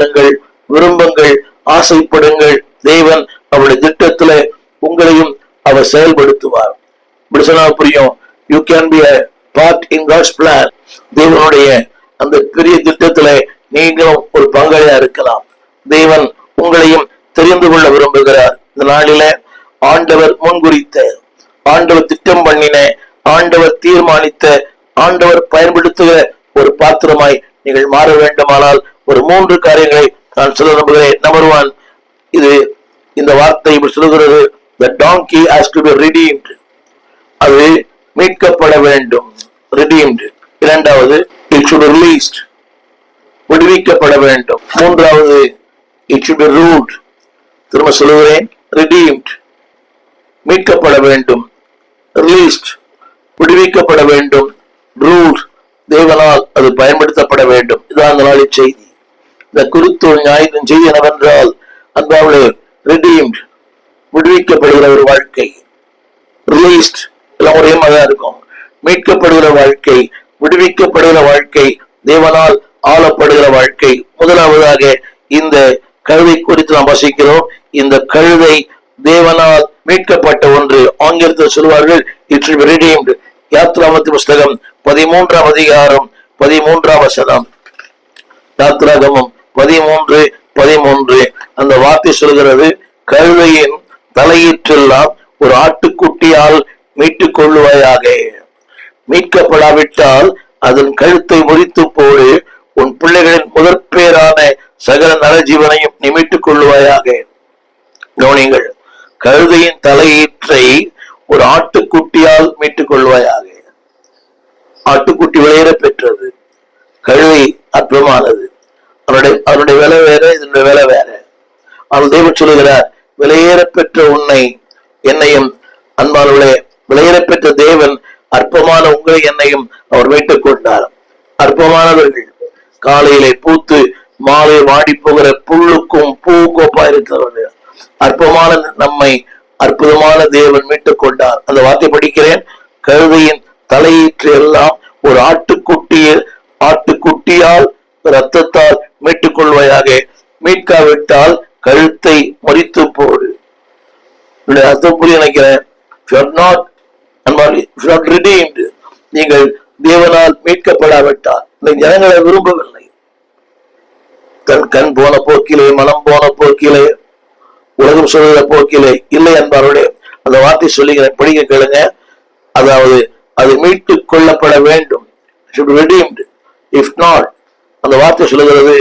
பண்ணுங்கள், விரும்புங்கள், ஆசைப்படுங்கள். தேவன் அவருடைய திட்டத்துல உங்களையும் அவர் செயல்படுத்துவார். இப்படி சொன்னா புரியும். You can be a part in God's plan. தேவனுடைய அந்த பெரிய திட்டத்துல நீங்களும் ஒரு பங்காளியா இருக்கலாம். தேவன் உங்களையும் தெரிந்து கொள்ள விரும்புகிறார். இந்த நாளில ஆண்டவர் முன்குறித்த, ஆண்டவர் திட்டம் பண்ணின, ஆண்டவர் தீர்மானித்த, ஆண்டவர் பயன்படுத்துகிற ஒரு பாத்திரமாய் நீங்கள் மாற வேண்டுமானால் ஒரு 3 காரியங்களை நான் சொல்ல விரும்புகிறேன். நம்பர் 1, இது இந்த வார்த்தை சொல்லுகிறது, the donkey has to be redeemed. அது மீட்கப்பட வேண்டும், redeemed. இரண்டாவது, it should be released, விடுவிக்கப்பட வேண்டும். மூன்றாவது, it should be ruled. திரும்ப சொல்லுகிறேன், redeemed, மீட்கப்பட வேண்டும், released, விடுவிக்கப்பட வேண்டும், ruled, தேவனால் அது பயன்படுத்தப்பட வேண்டும். இதான் அந்த நாளின் செய்தி. இந்த குறித்தோர் ஞாயிற்றின் செய்தி என்னவென்றால், அன்பாளே, redeemed, விடுவிக்கப்படுகிற ஒரு வாழ்க்கை, released, எல்லாம் ஒரே மாதிரி இருக்கும். மீட்கப்படுகிற வாழ்க்கை, விடுவிக்கப்படுகிற வாழ்க்கை, தேவனால் ஆளப்படுகிற வாழ்க்கை. முதலாவதாக இந்த கழுதை குறித்து நாம் வசிக்கிறோம். இந்த கழுதை தேவனால் மீட்கப்பட்ட ஒன்று. ஆங்கிலத்தில் சொல்வார்கள், இட் ஷுட் பி ரிடீம்ட். யாத்ராகமத்தின் புஸ்தகம் 13ஆம் அதிகாரம் 13ஆம் வசனம். யாத்ராகமம் 13:13 அந்த வார்த்தை சொல்கிறது, கழுதையின் தலையீற்றெல்லாம் ஒரு ஆட்டுக்குட்டியால் மீட்டுக் கொள்ளுவாயாக. மீட்கப்படாவிட்டால் அதன் கழுத்தை முறித்து போடு. உன் பிள்ளைகளின் முதற்பேரான சகல நரஜீவனையும் நீ மீட்டுக் கொள்ளுவாயாக. கவனிங்கள், கழுதையின் தலையீற்றை ஒரு ஆட்டுக்குட்டியால் மீட்டுக் கொள்வாயாக. ஆட்டுக்குட்டி விளையேற பெற்றது, கழுதை அற்பமானது. அவருடைய விலை வேற, இதனுடைய விலை வேற. அவள் தேவன் சொல்லுகிறார், விலையேற பெற்ற உன்னை என்னையும், அன்பானவர்களே, விலையேற பெற்ற தேவன் அற்பமான உங்களை என்னையும் அவர் மீட்டுக் கொண்டார். அற்பமானவர்கள் காலையிலே பூத்து மாலை வாடி போகிற புல்லுக்கும் பூக்கோப்பா இருக்கிறவர்கள், அற்பமான நம்மை அற்புதமான தேவன் மீட்டுக் கொண்டார். அந்த வார்த்தை படிக்கிறேன், கழுதையின் தலையீற்று எல்லாம் ஒரு ஆட்டுக்குட்டியால் ரத்தத்தால் மீட்டுக் கொள்வாயாக. மீட்காவிட்டால் கழுத்தை முறித்து போடு. அர்த்தம் புரிய நினைக்கிறேன். நீங்கள் தேவனால் மீட்கப்படாவிட்டால், இந்த ஜனங்களை விரும்பவில்லை. கண் போன போக்கிலே, மனம் போன போக்கிலே, உலகம் சொல்கிற போக்கிலே இல்லை என்பாருடைய அந்த வார்த்தை சொல்லுகிறேன், படிக்க கேளுங்க. அதாவது அது மீட்டுக் கொள்ளப்பட வேண்டும். If not, அந்த வார்த்தை சொல்லுகிறது,